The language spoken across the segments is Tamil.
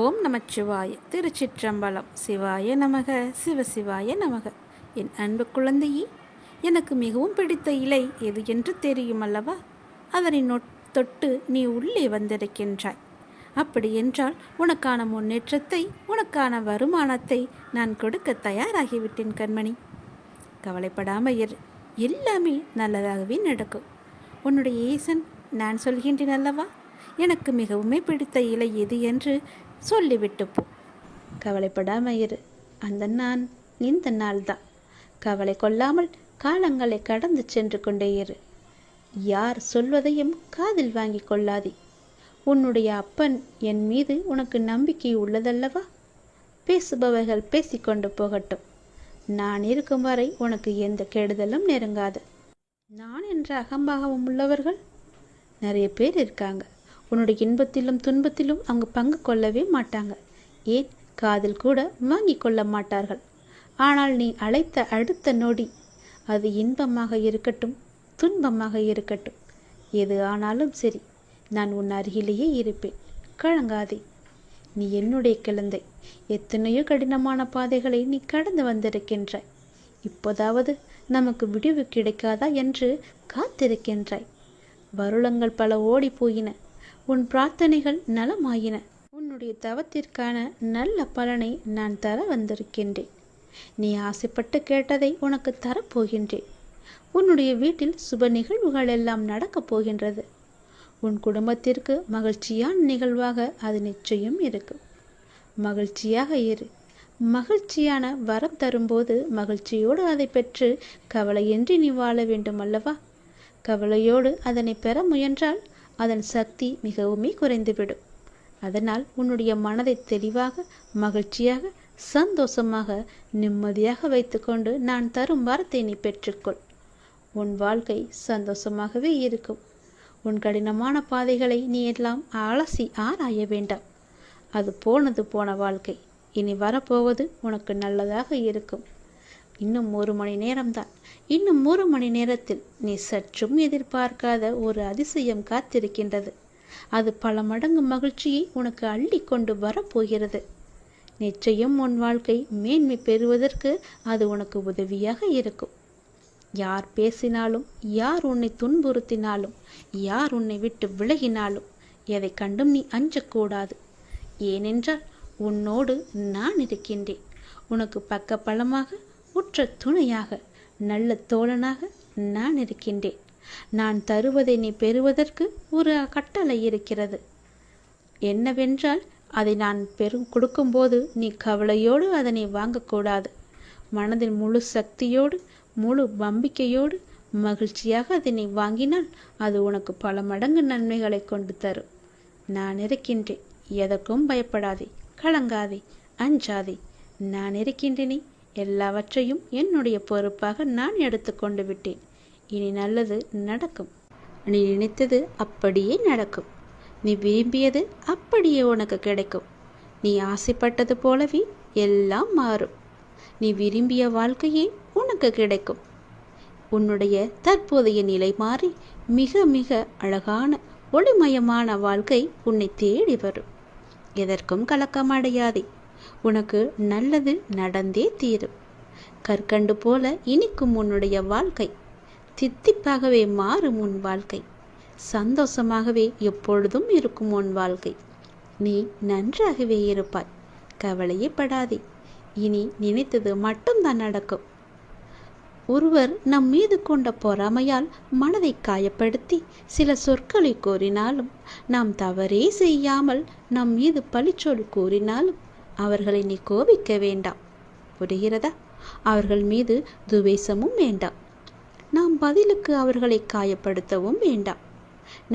ஓம் நமச்சிவாய. திருச்சிற்றம்பலம். சிவாய நமக. சிவசிவாய நமக. என் அன்பு குழந்தையே, எனக்கு மிகவும் பிடித்த இலை எது என்று தெரியும் அல்லவா? அதனை தொட்டு நீ உள்ளே வந்திருக்கின்றாய். அப்படி என்றால் உனக்கான முன்னேற்றத்தை, உனக்கான வருமானத்தை நான் கொடுக்க தயாராகிவிட்டேன் கண்மணி. கவலைப்படாமல் இரு, எல்லாமே நல்லதாகவே நடக்கும். உன்னுடைய ஈசன் நான் சொல்கின்றேன் அல்லவா? எனக்கு மிகவுமே பிடித்த இலை எது என்று சொல்லிவிட்டு போ. கவலைப்படாமல் இரு. அந்த நான் இந்த நாள் தான். கவலை கொள்ளாமல் காலங்களை கடந்து சென்று கொண்டே இரு. யார் சொல்வதையும் காதில் வாங்கி கொள்ளாதே. உன்னுடைய அப்பன் என் மீது உனக்கு நம்பிக்கை உள்ளதல்லவா? பேசுபவர்கள் பேசிக்கொண்டு போகட்டும். நான் இருக்கும் வரை உனக்கு எந்த கெடுதலும் நெருங்காது. நான் என்ற அகம்பாகம் உள்ளவர்கள் நிறைய பேர் இருக்காங்க. உன்னுடைய இன்பத்திலும் துன்பத்திலும் அவங்க பங்கு கொள்ளவே மாட்டாங்க. ஏன் காதில் கூட வாங்கி கொள்ள மாட்டார்கள். ஆனால் நீ அழைத்த அடுத்த நொடி, அது இன்பமாக இருக்கட்டும் துன்பமாக இருக்கட்டும், எது ஆனாலும் சரி, நான் உன் அருகிலேயே இருப்பேன். கலங்காதே. நீ என்னுடைய குழந்தை. எத்தனையோ கடினமான பாதைகளை நீ கடந்து வந்திருக்கின்றாய். இப்போதாவது நமக்கு விடிவு கிடைக்காதா என்று காத்திருக்கின்றாய். வருடங்கள் பல ஓடி போயின. உன் பிரார்த்தனைகள் நலமாயின. உன்னுடைய தவத்திற்கான நல்ல பலனை நான் தர வந்திருக்கின்றேன். நீ ஆசைப்பட்டு கேட்டதை உனக்கு தரப்போகின்றேன். உன்னுடைய வீட்டில் சுப நிகழ்வுகள் எல்லாம் நடக்கப் போகின்றது. உன் குடும்பத்திற்கு மகிழ்ச்சியான நிகழ்வாக அது நிச்சயம் இருக்கும். மகிழ்ச்சியாக இரு. மகிழ்ச்சியான வரம் தரும்போது மகிழ்ச்சியோடு அதை பெற்று கவலையின்றி நீ வாழ வேண்டும் அல்லவா? கவலையோடு அதனை பெற முயன்றால் அதன் சக்தி மிகவுமே குறைந்துவிடும். அதனால் உன்னுடைய மனதை தெளிவாக, மகிழ்ச்சியாக, சந்தோஷமாக, நிம்மதியாக வைத்துக்கொண்டு நான் தரும் வரத்தை நீ பெற்றுக்கொள். உன் வாழ்க்கை சந்தோஷமாகவே இருக்கும். உன் கடினமான பாதைகளை நீ எல்லாம் அலசி ஆராய வேண்டாம். அது போனது போன வாழ்க்கை. இனி வரப்போவது உனக்கு நல்லதாக இருக்கும். இன்னும் 1 மணி நேரம்தான். இன்னும் 1 மணி நேரத்தில் நீ சற்றும் எதிர்பார்க்காத ஒரு அதிசயம் காத்திருக்கின்றது. அது பல மடங்கு மகிழ்ச்சியை உனக்கு அள்ளி கொண்டு வரப்போகிறது. நிச்சயம் உன் வாழ்க்கை மேன்மை பெறுவதற்கு அது உனக்கு உதவியாக இருக்கும். யார் பேசினாலும், யார் உன்னை துன்புறுத்தினாலும், யார் உன்னை விட்டு விலகினாலும் எதை கண்டும் நீ அஞ்சக்கூடாது. ஏனென்றால் உன்னோடு நான் இருக்கின்றேன். உனக்கு பக்க பலமாக, உற்ற துணையாக, நல்ல தோழனாக நான் இருக்கின்றேன். நான் தருவதை நீ பெறுவதற்கு ஒரு கட்டளை இருக்கிறது. என்னவென்றால், அதை நான் கொடுக்கும்போது நீ கவலையோடு அதனை வாங்கக்கூடாது. மனதில் முழு சக்தியோடு, முழு நம்பிக்கையோடு, மகிழ்ச்சியாக அதனை வாங்கினால் அது உனக்கு பல மடங்கு நன்மைகளை கொண்டு தரும். நான் இருக்கின்றேன். எதற்கும் பயப்படாதே, கலங்காதே, அஞ்சாதே. நான் இருக்கின்றேனே. எல்லாவற்றையும் என்னுடைய பொறுப்பாக நான் எடுத்துக்கொண்டு விட்டேன். இனி நல்லது நடக்கும். நீ நினைத்தது அப்படியே நடக்கும். நீ விரும்பியது அப்படியே உனக்கு கிடைக்கும். நீ ஆசைப்பட்டது போலவே எல்லாம் மாறும். நீ விரும்பிய வாழ்க்கையே உனக்கு கிடைக்கும். உன்னுடைய தற்போதைய நிலை மாறி மிக மிக அழகான ஒளிமயமான வாழ்க்கை உன்னை தேடி வரும். எதற்கும் கலக்கமடையாதே. உனக்கு நல்லது நடந்தே தீரும். கற்கண்டு போல இனிக்கும் உன்னுடைய வாழ்க்கை. தித்திப்பாகவே மாறும் உன் வாழ்க்கை. சந்தோஷமாகவே எப்பொழுதும் இருக்கும் உன் வாழ்க்கை. நீ நன்றாகவே இருப்பாய். கவலையே படாதே. இனி நினைத்தது மட்டும்தான் நடக்கும். ஒருவர் நம் மீது கொண்ட பொறாமையால் மனதை காயப்படுத்தி சில சொற்களை கூறினாலும், நாம் தவறே செய்யாமல் நம் மீது பழிச்சொல் கூறினாலும் அவர்களை நீ கோபிக்க வேண்டாம். புரிகிறதா? அவர்கள் மீது துவேஷமும் வேண்டாம். நாம் பதிலுக்கு அவர்களை காயப்படுத்தவும் வேண்டாம்.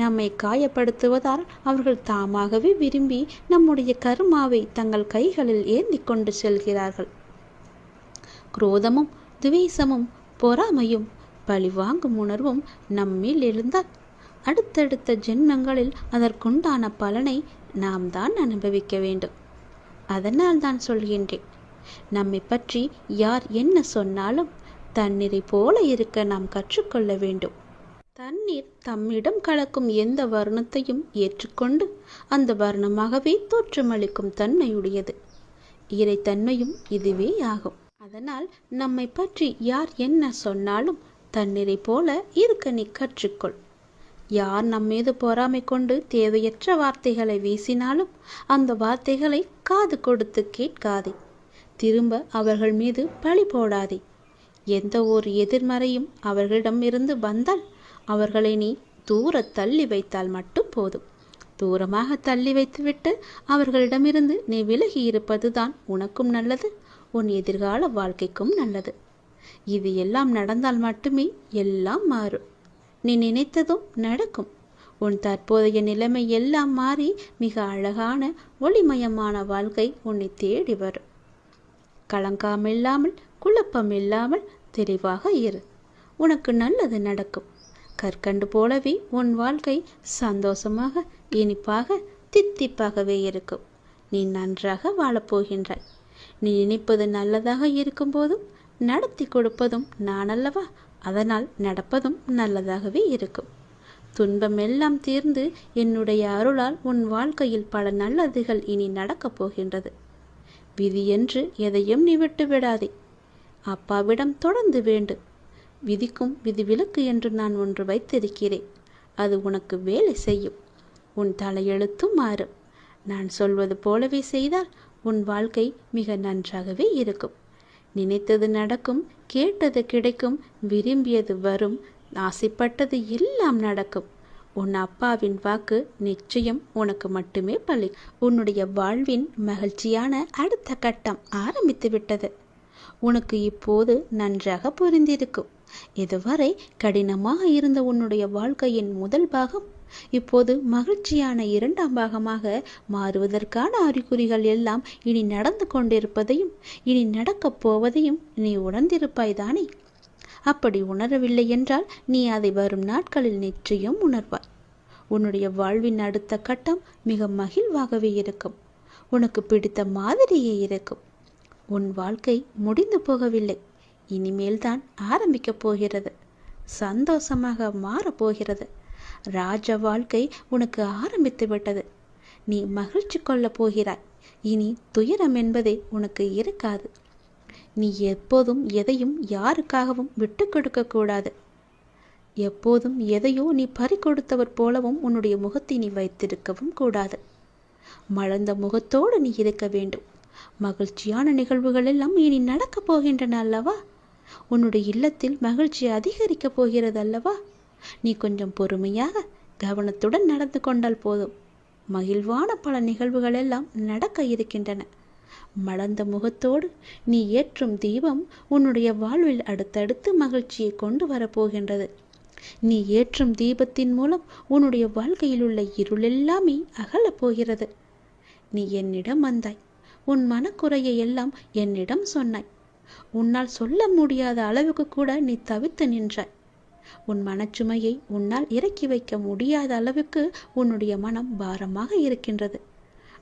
நம்மை காயப்படுத்துவதால் அவர்கள் தாமாகவே விரும்பி நம்முடைய கர்மாவை தங்கள் கைகளில் ஏந்தி கொண்டு செல்கிறார்கள். குரோதமும் துவேஷமும் பொறாமையும் பழிவாங்கும் உணர்வும் நம்மில் எழுந்தால் அடுத்தடுத்த ஜென்மங்களில் அதற்குண்டான பலனை நாம் தான் அனுபவிக்க வேண்டும். அதனால் தான் சொல்கின்றேன், நம்மை பற்றி யார் என்ன சொன்னாலும் தண்ணீரை போல இருக்க நாம் கற்றுக்கொள்ள வேண்டும். தண்ணீர் தம்மிடம் கலக்கும் எந்த வர்ணத்தையும் ஏற்றுக்கொண்டு அந்த வர்ணமாகவே தோற்றமளிக்கும் தன்மையுடையது. இறைத்தன்மையும் இதுவே ஆகும். அதனால் நம்மை பற்றி யார் என்ன சொன்னாலும் தண்ணீரை போல இருக்க நீ கற்றுக்கொள். யார் நம்மீது பொறாமை கொண்டு தேவையற்ற வார்த்தைகளை வீசினாலும் அந்த வார்த்தைகளை காது கொடுத்து கேட்காதே. திரும்ப அவர்கள் மீது பழி போடாதே. எந்த ஒரு எதிர்மறையும் அவர்களிடம் இருந்து வந்தால் அவர்களை நீ தூர தள்ளி வைத்தால் மட்டும் போதும். தூரமாக தள்ளி வைத்துவிட்டு அவர்களிடமிருந்து நீ விலகி இருப்பதுதான் உனக்கும் நல்லது, உன் எதிர்கால வாழ்க்கைக்கும் நல்லது. இது எல்லாம் நடந்தால் மட்டுமே எல்லாம் மாறும். நீ நினைத்ததும் நடக்கும். உன் தற்போதைய நிலைமை எல்லாம் மாறி மிக அழகான ஒளிமயமான வாழ்க்கை உன்னை தேடி வரும். கலங்காமில்லாமல் குழப்பமில்லாமல் தெளிவாக இரு. உனக்கு நல்லது நடக்கும். கற்கண்டு போலவே உன் வாழ்க்கை சந்தோஷமாக இனிப்பாக தித்திப்பாகவே இருக்கும். நீ நன்றாக வாழப்போகின்றாய். நீ நினைப்பது நல்லதாக இருக்கும் போதும் நடத்தி கொடுப்பதும் நான் அல்லவா? அதனால் நடப்பதும் நல்லதாகவே இருக்கும். துன்பம் எல்லாம் தீர்ந்து என்னுடைய அருளால் உன் வாழ்க்கையில் பல நல்லதுகள் இனி நடக்கப் போகின்றது. விதி என்று எதையும் நீ விட்டு விடாதே. அப்பாவிடம் தொடர்ந்து வேண்டும். விதிக்கும் விதிவிலக்கு என்று நான் ஒன்று வைத்திருக்கிறேன். அது உனக்கு வேலை செய்யும். உன் தலையெழுத்தும் மாறும். நான் சொல்வது போலவே செய்தால் உன் வாழ்க்கை மிக நன்றாகவே இருக்கும். நினைத்தது நடக்கும், கேட்டது கிடைக்கும், விரும்பியது வரும், ஆசைப்பட்டது எல்லாம் நடக்கும். உன் அப்பாவின் வாக்கு நிச்சயம் உனக்கு மட்டுமே பலிக்கும். உன்னுடைய வாழ்வின் மகிழ்ச்சியான அடுத்த கட்டம் ஆரம்பித்து விட்டது. உனக்கு இப்போது நன்றாக புரிந்திருக்கும். இதுவரை கடினமாக இருந்த உன்னுடைய வாழ்க்கையின் முதல் பாகம் இப்போது மகிழ்ச்சியான இரண்டாம் பாகமாக மாறுவதற்கான அறிகுறிகள் எல்லாம் இனி நடந்து கொண்டிருப்பதையும் இனி நடக்கப் போவதையும் நீ உணர்ந்திருப்பாய்தானே? அப்படி உணரவில்லை என்றால் நீ அதை வரும் நாட்களில் நிச்சயம் உணர்வாய். உன்னுடைய வாழ்வின் அடுத்த கட்டம் மிக மகிழ்வாகவே இருக்கும். உனக்கு பிடித்த மாதிரியே இருக்கும். உன் வாழ்க்கை முடிந்து போகவில்லை. இனிமேல்தான் ஆரம்பிக்கப் போகிறது. சந்தோஷமாக மாறப்போகிறது. ராஜ வாழ்க்கை உனக்கு ஆரம்பித்து விட்டது. நீ மகிழ்ச்சி கொள்ளப் போகிறாய். இனி துயரம் என்பதே உனக்கு இருக்காது. நீ எப்போதும் எதையும் யாருக்காகவும் விட்டு கொடுக்க கூடாது. எப்போதும் எதையோ நீ பறி கொடுத்தவர் போலவும் உன்னுடைய முகத்தை நீ வைத்திருக்கவும் கூடாது. மலர்ந்த முகத்தோடு நீ இருக்க வேண்டும். மகிழ்ச்சியான நிகழ்வுகள் எல்லாம் இனி நடக்கப் போகின்றன அல்லவா? உன்னுடைய இல்லத்தில் மகிழ்ச்சி அதிகரிக்கப் போகிறது அல்லவா? நீ கொஞ்சம் பொறுமையாக கவனத்துடன் நடந்து கொண்டால் போதும். மகிழ்வான பல நிகழ்வுகள் எல்லாம் நடக்க இருக்கின்றன. மலர்ந்த முகத்தோடு நீ ஏற்றும் தீபம் உன்னுடைய வாழ்வில் அடுத்தடுத்து மகிழ்ச்சியை கொண்டு வரப்போகின்றது. நீ ஏற்றும் தீபத்தின் மூலம் உன்னுடைய வாழ்க்கையில் உள்ள இருளெல்லாமே அகலப் போகிறது. நீ என்னிடம் வந்தாய். உன் மனக்குறையை எல்லாம் என்னிடம் சொன்னாய். உன்னால் சொல்ல முடியாத அளவுக்கு கூட நீ தவித்து நின்றாய். உன் மனச்சுமையை உன்னால் இறக்கி வைக்க முடியாத அளவுக்கு உன்னுடைய மனம் பாரமாக இருக்கின்றது.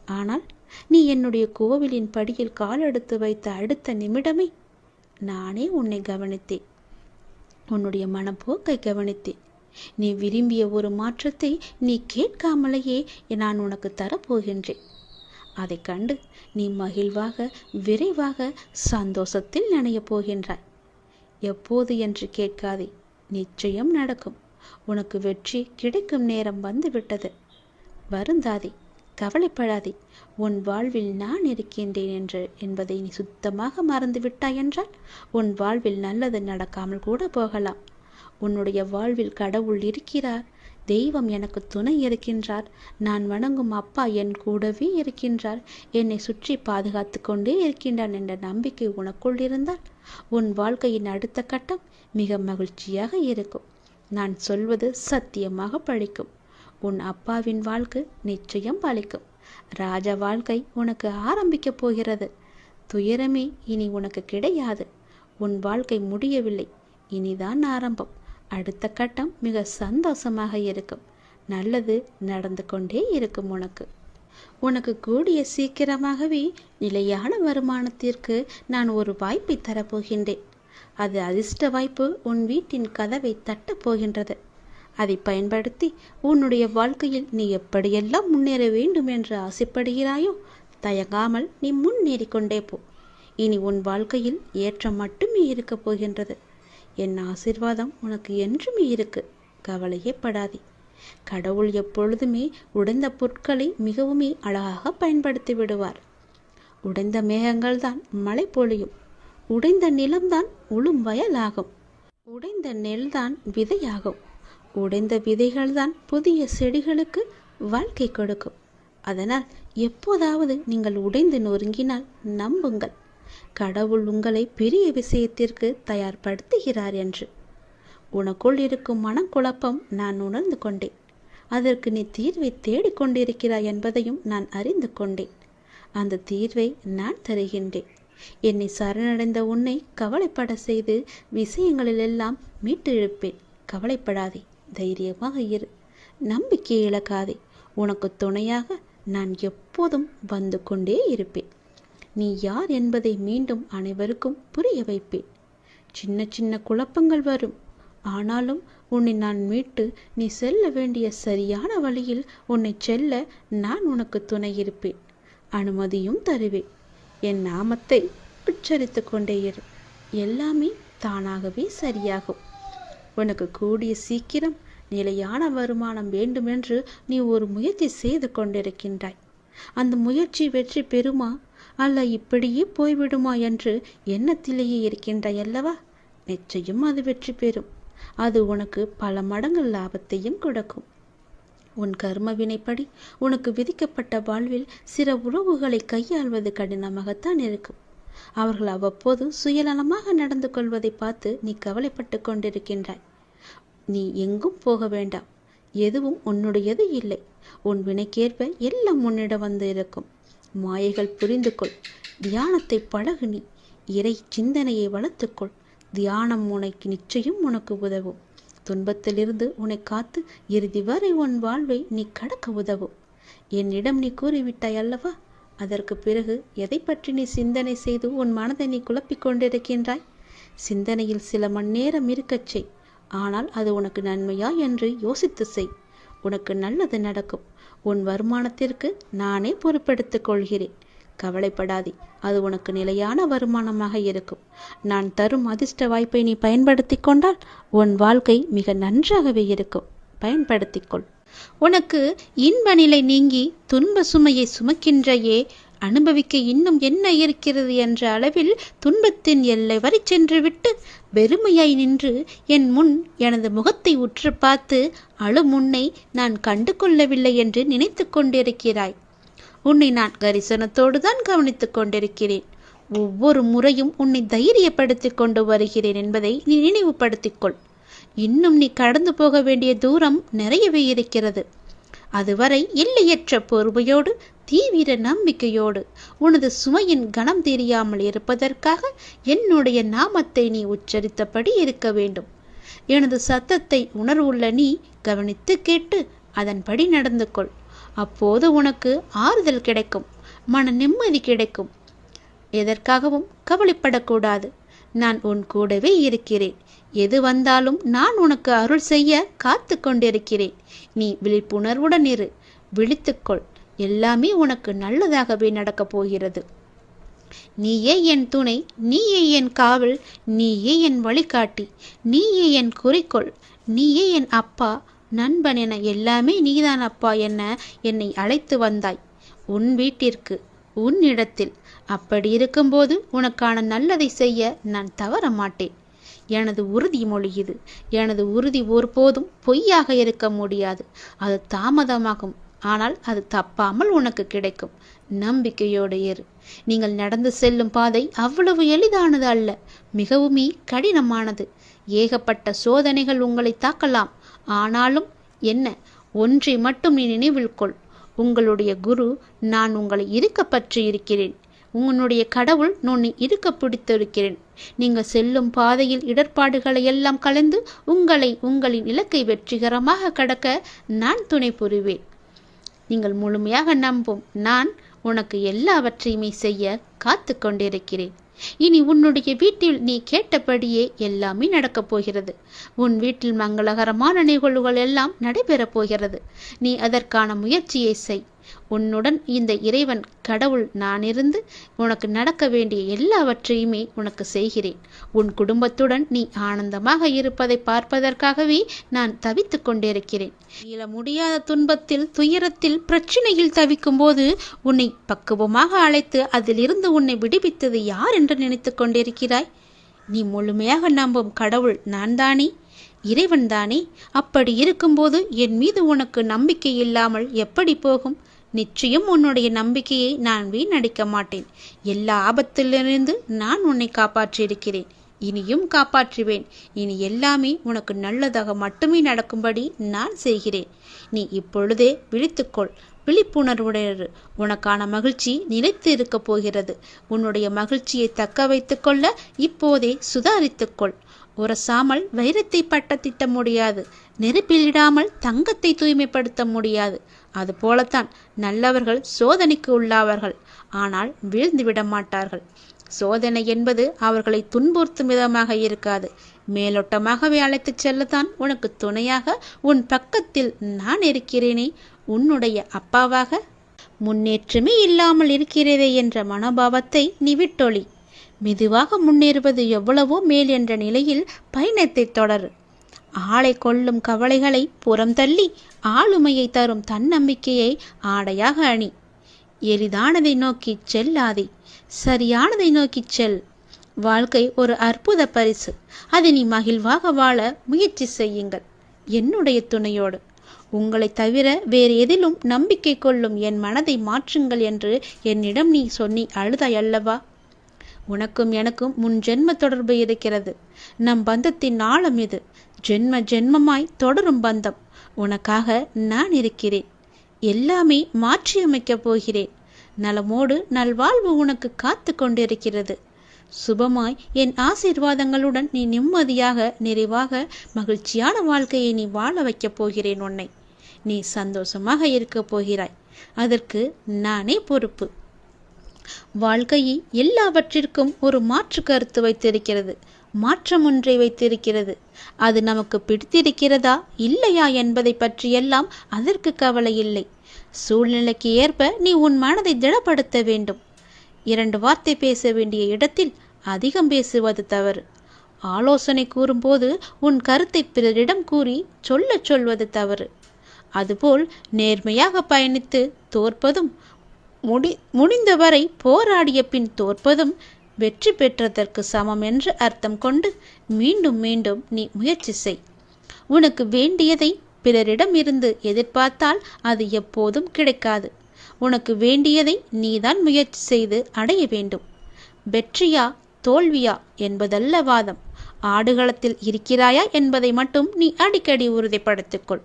ஆனால் நீ என்னுடைய கோவிலின் படியில் காலெடுத்து வைத்த அடுத்த நிமிடமே நானே உன்னை கவனித்தேன். உன்னுடைய மனப்போக்கை கவனித்தேன். நீ விரும்பிய ஒரு மாற்றத்தை நீ கேட்காமலேயே நான் உனக்கு தரப்போகின்றேன். அதை கண்டு நீ மகிழ்வாக விரைவாக சந்தோஷத்தில் நனையப் போகின்றாய். எப்போது என்று கேட்காதே. நிச்சயம் நடக்கும். உனக்கு வெற்றி கிடைக்கும் நேரம் வந்துவிட்டது. வருந்தாதே, கவலைப்படாதே. உன் வாழ்வில் நான் இருக்கின்றேன் என்பதை நீ சுத்தமாக மறந்து விட்டாய் என்றால் உன் வாழ்வில் நல்லது நடக்காமல் கூட போகலாம். உன்னுடைய வாழ்வில் கடவுள் இருக்கிறார். தெய்வம் எனக்கு துணை இருக்கின்றார். நான் வணங்கும் அப்பா என் கூடவே இருக்கின்றார். என்னை சுற்றி பாதுகாத்து கொண்டே இருக்கின்றான் என்ற நம்பிக்கை உனக்குள் இருந்தால் உன் வாழ்க்கையின் அடுத்த கட்டம் மிக மகிழ்ச்சியாக இருக்கும். நான் சொல்வது சத்தியமாக பழிக்கும். உன் அப்பாவின் வாழ்க்கை நிச்சயம் பழிக்கும். ராஜ வாழ்க்கை உனக்கு ஆரம்பிக்கப் போகிறது. துயரமே இனி உனக்கு கிடையாது. உன் வாழ்க்கை முடியவில்லை, இனிதான் ஆரம்பம். அடுத்த கட்டம் மிக சந்தோஷமாக இருக்கும். நல்லது நடந்து கொண்டே இருக்கும். உனக்கு கூடிய சீக்கிரமாகவே நிலையான வருமானத்திற்கு நான் ஒரு வாய்ப்பை தரப்போகின்றேன். அது அதிர்ஷ்ட வாய்ப்பு உன் வீட்டின் கதவை தட்டப் போகின்றது. அதை பயன்படுத்தி உன்னுடைய வாழ்க்கையில் நீ எப்படியெல்லாம் முன்னேற வேண்டும் என்று ஆசைப்படுகிறாயோ தயங்காமல் நீ முன்னேறி கொண்டே போ. இனி உன் வாழ்க்கையில் ஏற்றம் மட்டுமே இருக்கப் போகின்றது. என் ஆசீர்வாதம் உனக்கு என்றுமே இருக்கு. கவலையே படாதே. கடவுள் எப்பொழுதுமே உடைந்த பொருட்களை மிகவுமே அழகாக பயன்படுத்தி விடுவார். உடைந்த மேகங்கள் தான் மழை பொழியும். உடைந்த நிலம்தான் உளும் வயலாகும். உடைந்த நெல்தான் விதையாகும். உடைந்த விதைகள்தான் புதிய செடிகளுக்கு வாழ்க்கை கொடுக்கும். அதனால் எப்போதாவது நீங்கள் உடைந்து நொறுங்கினால் நம்புங்கள், கடவுள் உங்களை பெரிய விஷயத்திற்கு தயார்படுத்துகிறார் என்று. உனக்குள் இருக்கும் மனக்குழப்பம் நான் உணர்ந்து கொண்டேன். அதற்கு நீ தீர்வை தேடிக்கொண்டிருக்கிறாய் என்பதையும் நான் அறிந்து கொண்டேன். அந்த தீர்வை நான் தருகின்றேன். என்னை சரணடைந்த உன்னை கவலைப்பட செய்து விஷயங்களிலெல்லாம் மீட்டு இழுப்பேன். கவலைப்படாதே, தைரியமாக இரு, நம்பிக்கை இழக்காதே. உனக்கு துணையாக நான் எப்போதும் வந்து கொண்டே இருப்பேன். நீ யார் என்பதை மீண்டும் அனைவருக்கும் புரிய வைப்பேன். சின்ன சின்ன குழப்பங்கள் வரும், ஆனாலும் உன்னை நான் மீட்டு நீ செல்ல வேண்டிய சரியான வழியில் உன்னை செல்ல நான் உனக்கு துணை இருப்பேன். அனுமதியும் தருவேன். என் நாமத்தை உச்சரித்து கொண்டே இரு. எல்லாமே தானாகவே சரியாகும். உனக்கு கூடிய சீக்கிரம் நிலையான வருமானம் வேண்டுமென்று நீ ஒரு முயற்சி செய்து கொண்டிருக்கின்றாய். அந்த முயற்சி வெற்றி பெறுமா அல்ல இப்படியே போய்விடுமா என்று எண்ணத்திலேயே இருக்கின்றாய் அல்லவா? நிச்சயம் அது வெற்றி பெறும். அது உனக்கு பல மடங்கு லாபத்தையும் கொடுக்கும். உன் கர்ம வினைப்படி உனக்கு விதிக்கப்பட்ட வாழ்வில் சில உறவுகளை கையாள்வது கடினமாகத்தான் இருக்கும். அவர்கள் அவ்வப்போது சுயநலமாக நடந்து கொள்வதை பார்த்து நீ கவலைப்பட்டு கொண்டிருக்கின்றாய். நீ எங்கும் போக வேண்டாம். எதுவும் உன்னுடையது இல்லை. உன் வினைக்கேற்ப எல்லாம் உன்னிடம் வந்து இருக்கும். மாயைகள் புரிந்து கொள். தியானத்தை பழகு. நீ இறை சிந்தனையை வளர்த்துக்கொள். தியானம் உனக்கு நிச்சயம் உனக்கு உதவும். துன்பத்திலிருந்து உன்னை காத்து இறுதி வரை உன் வாழ்வை நீ கடக்க உதவும். என்னிடம் நீ கூறிவிட்டாய் அல்லவா? அதற்கு பிறகு எதை பற்றி நீ சிந்தனை செய்து உன் மனதை நீ குழப்பிக் கொண்டிருக்கின்றாய்? சிந்தனையில் சில மணி நேரம் இருக்கச் செய். ஆனால் அது உனக்கு நன்மையா என்று யோசித்து செய். உனக்கு நல்லது நடக்கும். உன் வருமானத்திற்கு நானே பொறுப்பெடுத்துக் கொள்கிறேன். கவலைப்படாதே, அது உனக்கு நிலையான வருமானமாக இருக்கும். நான் தரும் அதிர்ஷ்ட வாய்ப்பை நீ பயன்படுத்தி கொண்டால் உன் வாழ்க்கை மிக நன்றாகவே இருக்கும். பயன்படுத்திக்கொள். உனக்கு இன்ப நிலை நீங்கி துன்ப சுமையை சுமக்கின்றையே, அனுபவிக்க இன்னும் என்ன இருக்கிறது என்ற அளவில் துன்பத்தின் எல்லை வரை சென்று விட்டு வெறுமையாய் நின்று என் முன் எனது முகத்தை உற்று பார்த்து அழு முன்னை நான் கண்டு கொள்ளவில்லை என்று நினைத்து கொண்டிருக்கிறாய். உன்னை நான் கரிசனத்தோடு தான் கவனித்துக் கொண்டிருக்கிறேன். ஒவ்வொரு முறையும் உன்னை தைரியப்படுத்தி கொண்டு வருகிறேன் என்பதை நீ நினைவுபடுத்திக்கொள். இன்னும் நீ கடந்து போக வேண்டிய தூரம் நிறையவே இருக்கிறது. அதுவரை எல்லையற்ற பொறுமையோடு தீவிர நம்பிக்கையோடு உனது சுமையின் கணம் தெரியாமல் இருப்பதற்காக என்னுடைய நாமத்தை நீ உச்சரித்தபடி இருக்க வேண்டும். எனது சத்தத்தை உணர்வுள்ள நீ கவனித்து கேட்டு அதன்படி நடந்து கொள். அப்போது உனக்கு ஆறுதல் கிடைக்கும், மன நிம்மதி கிடைக்கும். எதற்காகவும் கவலைப்படக்கூடாது. நான் உன் கூடவே இருக்கிறேன். எது வந்தாலும் நான் உனக்கு அருள் செய்ய காத்து கொண்டிருக்கிறேன். நீ விழிப்புணர்வுடன் இரு, விழித்துக்கொள். எல்லாமே உனக்கு நல்லதாகவே நடக்கப் போகிறது. நீயே என் துணை, நீயே என் காவல், நீயே என் வழிகாட்டி, நீயே என் குறிக்கோள், நீயே என் அப்பா, நண்பன் என எல்லாமே நீதான் அப்பா என என்னை அழைத்து வந்தாய் உன் வீட்டிற்கு, உன் இடத்தில். அப்படி இருக்கும்போது உனக்கான நல்லதை செய்ய நான் தவற மாட்டேன். எனது உறுதிமொழி இது. எனது உறுதி ஒருபோதும் பொய்யாக இருக்க முடியாது. அது தாமதமாகும், ஆனால் அது தப்பாமல் உனக்கு கிடைக்கும். நம்பிக்கையோடு இரு. நீங்கள் நடந்து செல்லும் பாதை அவ்வளவு எளிதானது அல்ல, மிகவுமே கடினமானது. ஏகப்பட்ட சோதனைகள் உங்களை தாக்கலாம். ஆனாலும் என்ன, ஒன்றை மட்டும் நீ நினைவில் கொள். உங்களுடைய குரு நான் உங்களை இருக்க பற்றி இருக்கிறேன். உன்னுடைய கடவுள் உன்னை இருக்க பிடித்திருக்கிறேன். நீங்கள் செல்லும் பாதையில் இடர்பாடுகளை எல்லாம் கலந்து உங்களை உங்களின் இலக்கை வெற்றிகரமாக கடக்க நான் துணை புரிவேன். நீங்கள் முழுமையாக நம்பும் நான் உனக்கு எல்லாவற்றையுமே செய்ய காத்து கொண்டிருக்கிறேன். இனி உன்னுடைய வீட்டில் நீ கேட்டபடியே எல்லாமே நடக்கப் போகிறது. உன் வீட்டில் மங்களகரமான நிகழ்வுகள் எல்லாம் நடைபெறப் போகிறது. நீ அதற்கான முயற்சியை செய். உன்னுடன் இந்த இறைவன் கடவுள் நான் இருந்து உனக்கு நடக்க வேண்டிய எல்லாவற்றையுமே உனக்கு செய்கிறேன். உன் குடும்பத்துடன் நீ ஆனந்தமாக இருப்பதை பார்ப்பதற்காகவே நான் தவித்து கொண்டிருக்கிறேன். மீள முடியாத துன்பத்தில், துயரத்தில், பிரச்சனையில் தவிக்கும் போது உன்னை பக்குவமாக அழைத்து அதிலிருந்து உன்னை விடுவித்தது யார் என்று நினைத்து கொண்டிருக்கிறாய்? நீ முழுமையாக நம்பும் கடவுள் நான் தானே, இறைவன் தானே. அப்படி இருக்கும்போது என் மீது உனக்கு நம்பிக்கை இல்லாமல் எப்படி போகும்? நிச்சயம் உன்னுடைய நம்பிக்கையை நான் வீணடிக்க மாட்டேன். எல்லா ஆபத்திலிருந்து நான் உன்னை காப்பாற்றியிருக்கிறேன், இனியும் காப்பாற்றுவேன். இனி எல்லாமே உனக்கு நல்லதாக மட்டுமே நடக்கும்படி நான் செய்கிறேன். நீ இப்பொழுதே விழித்துக்கொள், விழிப்புணர்வுடையது. உனக்கான மகிழ்ச்சி நிலைத்து இருக்க போகிறது. உன்னுடைய மகிழ்ச்சியை தக்க வைத்துக் கொள்ள இப்போதே சுதாரித்துக்கொள். உரசாமல் வைரத்தை பட்ட திட்ட முடியாது, நெருப்பிலிடாமல் தங்கத்தை தூய்மைப்படுத்த முடியாது. அதுபோலத்தான் நல்லவர்கள் சோதனைக்கு உள்ளாவார்கள், ஆனால் வீழ்ந்து விட மாட்டார்கள். சோதனை என்பது அவர்களை துன்புறுத்தும் விதமாக இருக்காது, மேலோட்டமாகவே அழைத்துச் செல்லத்தான் உனக்கு துணையாக உன் பக்கத்தில் நான் இருக்கிறேனே, உன்னுடைய அப்பாவாக. முன்னேற்றமே இல்லாமல் இருக்கிறதே என்ற மனோபாவத்தை நீ விட்டொழி. மெதுவாக முன்னேறுவது எவ்வளவோ மேல் என்ற நிலையில் பயணத்தை தொடரு. ஆளை கொள்ளும் கவலைகளை புறம் தள்ளி ஆளுமையை தரும் தன்னம்பிக்கையை ஆடையாக அணி. எளிதானதை நோக்கி செல்லாதே, சரியானதை நோக்கி செல். வாழ்க்கை ஒரு அற்புத பரிசு. அதை நீ மகிழ்வாக வாழ முயற்சி செய்யுங்கள், என்னுடைய துணையோடு. உங்களை தவிர வேறு எதிலும் நம்பிக்கை கொள்ளும் என் மனதை மாற்றுங்கள் என்று என்னிடம் நீ சொன்னி அழுதாய் அல்லவா? உனக்கும் எனக்கும் முன் ஜென்ம தொடர்பு இருக்கிறது. நம் பந்தத்தின் ஆழம் இது. ஜென்ம ஜென்மமாய் தொடரும் பந்தம். உனக்காக நான் இருக்கிறேன். எல்லாமே மாற்றியமைக்கப் போகிறேன். நலமோடு நல்வாழ்வு உனக்கு காத்து கொண்டிருக்கிறது. சுபமாய் என் ஆசீர்வாதங்களுடன் நீ நிம்மதியாக, நிறைவாக, மகிழ்ச்சியான வாழ்க்கையை நீ வாழ வைக்கப் போகிறேன். உன்னை நீ சந்தோஷமாக இருக்கப் போகிறாய். அதற்கு நானே பொறுப்பு. வாழ்க்கையை எல்லாவற்றிற்கும் ஒரு மாற்று கருத்து வைத்திருக்கிறது, மாற்றம் ஒன்றை வைத்திருக்கிறது. அது நமக்கு பிடித்திருக்கிறதா இல்லையா என்பதை பற்றியெல்லாம் அதற்கு கவலை இல்லை. சூழ்நிலைக்கு ஏற்ப நீ உன் மனதை திடப்படுத்த வேண்டும். 2 வார்த்தை பேச வேண்டிய இடத்தில் அதிகம் பேசுவது தவறு. ஆலோசனை கூறும்போது உன் கருத்தை பிறரிடம் கூறி சொல்வது தவறு. அதுபோல் நேர்மையாக பயணித்து தோற்பதும், முடிந்தவரை போராடிய பின் தோற்பதும் வெற்றி பெற்றதற்கு சமம் என்று அர்த்தம் கொண்டு மீண்டும் மீண்டும் நீ முயற்சி செய். உனக்கு வேண்டியதை பிறரிடம் இருந்து எதிர்பார்த்தால் அது எப்போதும் கிடைக்காது. உனக்கு வேண்டியதை நீதான் முயற்சி செய்து அடைய வேண்டும். வெற்றியா தோல்வியா என்பதல்ல வாதம். ஆடுகளத்தில் இருக்கிறாயா என்பதை மட்டும் நீ அடிக்கடி உறுதிப்படுத்திக்கொள்.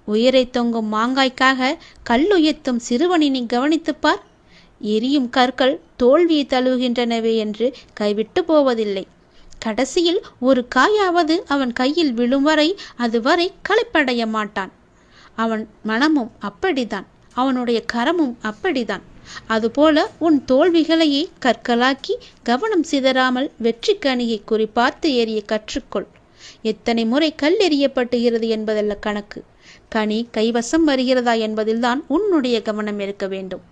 உயிரை தொங்கும் மாங்காய்க்காக கல்லுயர்த்தும் சிறுவனை நீ கவனித்துப்பார். எரியும் கற்கள் தோல்வியை தழுவுகின்றனவே என்று கைவிட்டு போவதில்லை. கடைசியில் ஒரு காயாவது அவன் கையில் விழும் வரை அதுவரை களைப்படைய மாட்டான். அவன் மனமும் அப்படித்தான், அவனுடைய கரமும் அப்படித்தான். அதுபோல உன் தோல்விகளையே கற்களாக்கி கவனம் சிதறாமல் வெற்றி கனியை குறிப்பார்த்து எறிய கற்றுக்கொள். எத்தனை முறை கல் எறியப்பட்டுகிறது என்பதல்ல கணக்கு, கனி கைவசம் வருகிறதா என்பதில்தான் உன்னுடைய கவனம் இருக்க வேண்டும்.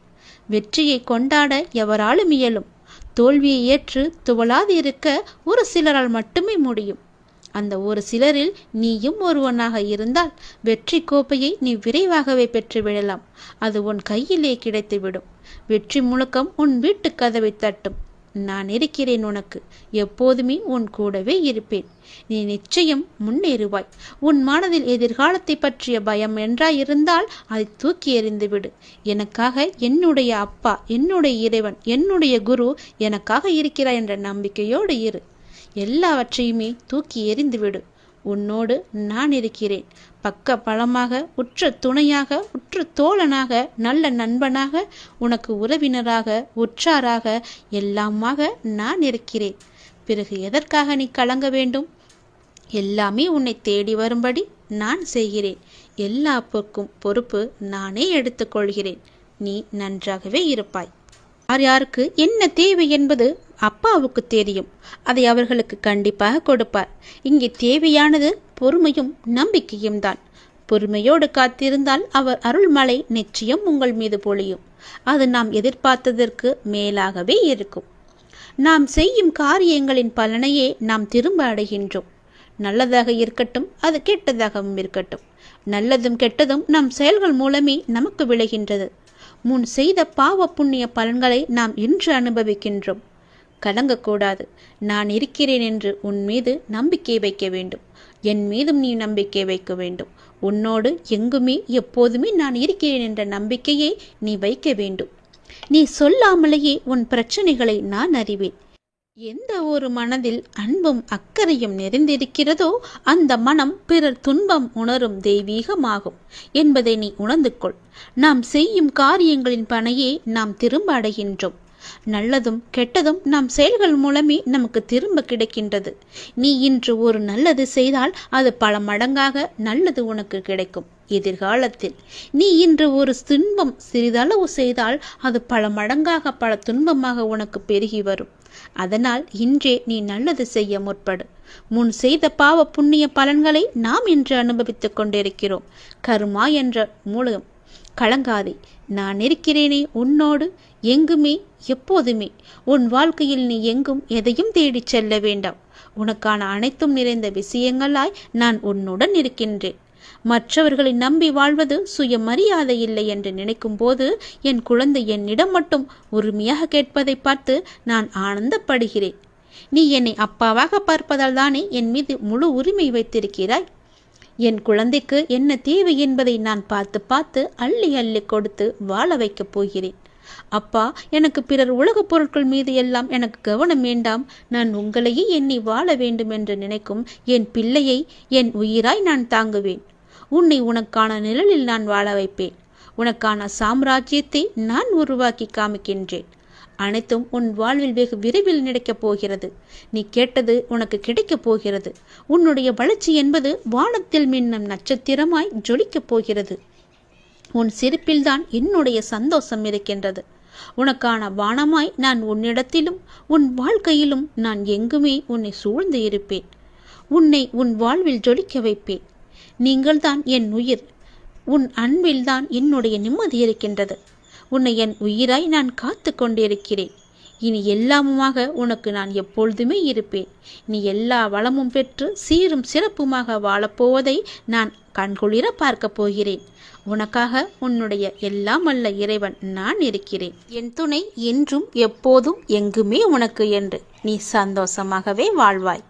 வெற்றியை கொண்டாட எவராலும் இயலும். தோல்வியை ஏற்று துவளாது இருக்க ஒரு சிலரால் மட்டுமே முடியும். அந்த ஒரு சிலரில் நீயும் ஒருவனாக இருந்தால் வெற்றி கோப்பையை நீ விரைவாகவே பெற்றுவிடலாம். அது உன் கையிலே கிடைத்துவிடும். வெற்றி முழக்கம் உன் வீட்டு கதவை தட்டும். நான் இருக்கிறேன் உனக்கு, எப்போதுமே உன் கூடவே இருப்பேன். நீ நிச்சயம் முன்னேறுவாய். உன் மனதில் எதிர்காலத்தை பற்றிய பயம் என்றாயிருந்தால் அதை தூக்கி எறிந்துவிடு. எனக்காக என்னுடைய அப்பா, என்னுடைய இறைவன், என்னுடைய குரு எனக்காக இருக்கிறார் என்ற நம்பிக்கையோடு இரு. எல்லாவற்றையுமே தூக்கி எறிந்துவிடு. உன்னோடு நான் இருக்கிறேன். பக்க பலமாக, உற்ற துணையாக, உற்ற தோழனாக, நல்ல நண்பனாக, உனக்கு உறவினராக, உற்றாராக, எல்லாமாக நான் இருக்கிறேன். பிறகு எதற்காக நீ கலங்க வேண்டும்? எல்லாமே உன்னை தேடி வரும்படி நான் செய்கிறேன். எல்லா பொறுப்பு நானே எடுத்துக்கொள்கிறேன். நீ நன்றாகவே இருப்பாய். யார் யாருக்கு என்ன தேவை என்பது அப்பாவுக்கு தெரியும். அதை அவர்களுக்கு கண்டிப்பாக கொடுப்பார். இங்கே தேவையானது பொறுமையும் நம்பிக்கையும் தான். பொறுமையோடு காத்திருந்தால் அவர் அருள்மழை நிச்சயம் உங்கள் மீது பொழியும். அது நாம் எதிர்பார்த்ததற்கு மேலாகவே இருக்கும். நாம் செய்யும் காரியங்களின் பலனையே நாம் திரும்ப அடைகின்றோம். நல்லதாக இருக்கட்டும், அது கெட்டதாகவும் இருக்கட்டும். நல்லதும் கெட்டதும் நம் செயல்கள் மூலமே நமக்கு விளைகின்றது. முன் செய்த பாவ புண்ணிய பலன்களை நாம் இன்று அனுபவிக்கின்றோம். கலங்கக்கூடாது. நான் இருக்கிறேன் என்று உன் மீது நம்பிக்கை வைக்க வேண்டும். என் மீதும் நீ நம்பிக்கை வைக்க வேண்டும். உன்னோடு எங்குமே எப்போதுமே நான் இருக்கிறேன் என்ற நம்பிக்கையை நீ வைக்க வேண்டும். நீ சொல்லாமலேயே உன் பிரச்சனைகளை நான் அறிவேன். எந்த ஒரு மனதில் அன்பும் அக்கறையும் நிறைந்திருக்கிறதோ அந்த மனம் பிறர் துன்பம் உணரும் தெய்வீகமாகும் என்பதை நீ உணர்ந்து கொள். நாம் செய்யும் காரியங்களின் பணையே நாம் திரும்ப அடைகின்றோம். நல்லதும் கெட்டதும் நம் செயல்கள் மூலமே நமக்கு திரும்ப கிடைக்கின்றது. நீ இன்று ஒரு நல்லது செய்தால் அது பல மடங்காக நல்லது உனக்கு கிடைக்கும் எதிர்காலத்தில். நீ இன்று ஒரு துன்பம் சிறிதளவு செய்தால் அது பல மடங்காக பல துன்பமாக உனக்கு பெருகி வரும். அதனால் இன்றே நீ நல்லது செய்ய முற்படு. முன் செய்த பாவ புண்ணிய பலன்களை நாம் இன்று அனுபவித்துக் கொண்டிருக்கிறோம். கர்மா என்ற மூலம் கலங்காதே. நான் இருக்கிறேனே உன்னோடு எங்குமே எப்போதுமே. உன் வாழ்க்கையில் நீ எங்கும் எதையும் தேடிச் செல்ல வேண்டாம். உனக்கான அனைத்தும் நிறைந்த விஷயங்களாய் நான் உன்னுடன் இருக்கின்றேன். மற்றவர்களை நம்பி வாழ்வது சுயமரியாதை இல்லை என்று நினைக்கும் போது என் குழந்தை என்னிடம் மட்டும் உரிமையாக கேட்பதை பார்த்து நான் ஆனந்தப்படுகிறேன். நீ என்னை அப்பாவாக பார்ப்பதால் தானே என் மீது முழு உரிமை வைத்திருக்கிறாய். என் குழந்தைக்கு என்ன தேவை என்பதை நான் பார்த்து பார்த்து அள்ளி அள்ளி கொடுத்து வாழ வைக்கப் போகிறேன். அப்பா, எனக்கு பிறர் உலகப் பொருட்கள் மீது எல்லாம் எனக்கு கவனம் வேண்டாம். நான் உங்களையே எண்ணி வாழ வேண்டும் என்று நினைக்கும் என் பிள்ளையை என் உயிராய் நான் தாங்குவேன். உன்னை உனக்கான நிழலில் நான் வாழ வைப்பேன். உனக்கான சாம்ராஜ்யத்தை நான் உருவாக்கி காமிக்கின்றேன். அனைத்தும் உன் வாழ்வில் வெகு விரைவில் நடக்கப் போகிறது. நீ கேட்டது உனக்கு கிடைக்கப் போகிறது. உன்னுடைய வளர்ச்சி என்பது வானத்தில் மின்னும் நட்சத்திரமாய் ஜொலிக்கப் போகிறது. உன் சிரிப்பில்தான் என்னுடைய சந்தோஷம் இருக்கின்றது. உனக்கான வானமாய் நான் உன்னிடத்திலும் உன் வாழ்க்கையிலும் நான் எங்குமே உன்னை சூழ்ந்து இருப்பேன். உன்னை உன் வாழ்வில் ஜொலிக்க வைப்பேன். நீங்கள்தான் என் உயிர். உன் அன்பில்தான் என்னுடைய நிம்மதி இருக்கின்றது. உன்னை என் உயிராய் நான் காத்து கொண்டிருக்கிறேன். இனி எல்லாமுமாக உனக்கு நான் எப்பொழுதுமே இருப்பேன். நீ எல்லா வளமும் பெற்று சீரும் சிறப்புமாக வாழப்போவதை நான் கண்குளிர பார்க்கப் போகிறேன். உனக்காக உன்னுடைய எல்லாம் வல்ல இறைவன் நான் இருக்கிறேன். என் துணை என்றும் எப்போதும் எங்குமே உனக்கு என்று நீ சந்தோஷமாகவே வாழ்வாய்.